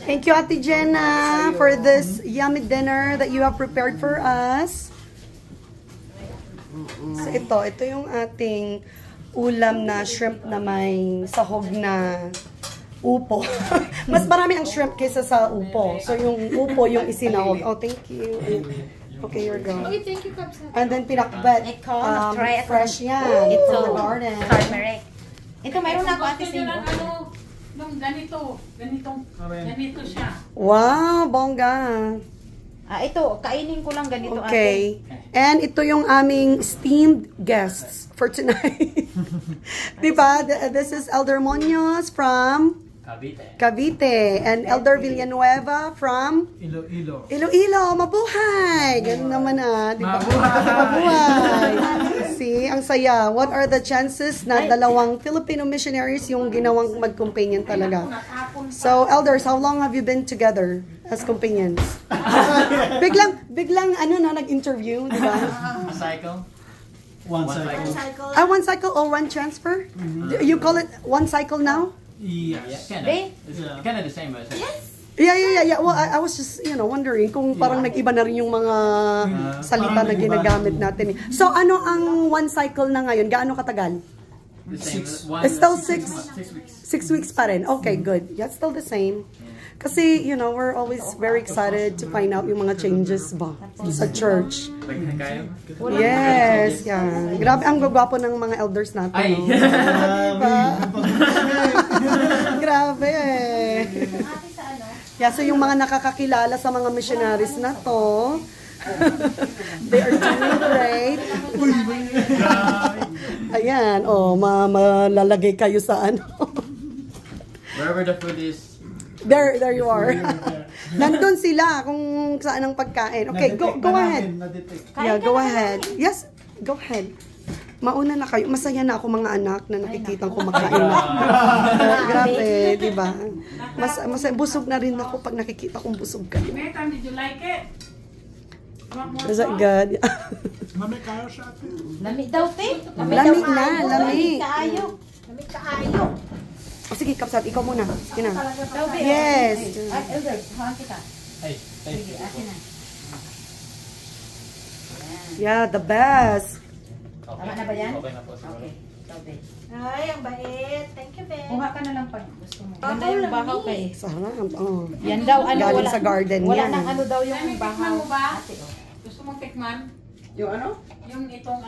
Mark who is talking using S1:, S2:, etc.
S1: Thank you, Ate Jenna, for this yummy dinner that you have prepared for us. So ito yung ating ulam na shrimp na may sahog na upo. Mas marami ang shrimp kaysa sa upo. So yung upo yung isinahog. Oh, thank you. Okay, you're going.
S2: Okay, thank you, Kapsa.
S1: And then pinakbet. Fresh yan.
S3: Ito,
S1: from the garden.
S3: turmeric. Ito, mayroon na ako ate sa inyo.
S2: Ganito siya.
S1: Wow, bongga.
S3: Ito, kainin ko lang ganito
S1: Okay. And ito yung aming steamed guests for tonight. Diba? This is Elder Munoz from Cavite. And Elder Villanueva from Iloilo. Mabuhay! Ganun naman diba? Mabuhay! See, ang saya. What are the chances na dalawang Filipino missionaries yung ginawang mag-companion talaga? So, elders, how long have you been together as companions? biglang nag-interview, di ba?
S4: One cycle.
S1: One cycle or one transfer? You call it one cycle now?
S4: Yes.
S5: It's kind of the same as
S1: Yeah. Well, I was just, wondering kung parang nag-iba na rin yung mga salita na ginagamit natin. So, ano ang one cycle na ngayon? Gaano katagal? It's still 6 weeks pa rin. Okay, good. Yeah, it's still the same. Kasi, we're always very excited to find out yung mga changes ba sa church. Yes, yeah. Grabe, ang gwapo ng mga elders natin.
S5: Ay!
S1: No? Diba? Grabe Yeah, so yung mga nakakakilala sa mga missionaries na to, they are doing great. Ayan, malalagay kayo sa
S5: Wherever the food is.
S1: There you are. Nandun sila kung saan ang pagkain. Okay, go ahead. Yeah, go ahead. Yes, go ahead. Mauna na kayo. Masaya na ako mga anak na nakikita ko kumakain na. Grabe, di ba? Busog na rin ako pag nakikita kong busog kayo.
S2: Nathan, did you like it?
S1: Is that good?
S4: Lamig kayo siya.
S3: Lamig daw, te.
S1: Lamig na, lamig.
S3: Lamig kaayo.
S1: O sige, Kapsat, ikaw muna. Sige na. Yes.
S3: Elder, hawan kita.
S5: Sige,
S3: akin na.
S1: Yeah, the best.
S3: Tama na ba yan?
S5: Okay na po.
S3: Okay. Tabi.
S2: Ay, ang bait. Thank you, babe.
S3: Kuha ka na lang pag gusto mo. Ganda yung bahaw kay.
S1: Sarap.
S3: Yan daw,
S1: Galing sa garden
S3: wala
S1: yan.
S3: nang daw yung
S2: Tikman
S3: bahaw.
S2: mo ba?
S3: Ate,
S2: Gusto mong tikman?
S1: Yung ano?
S2: Yung itong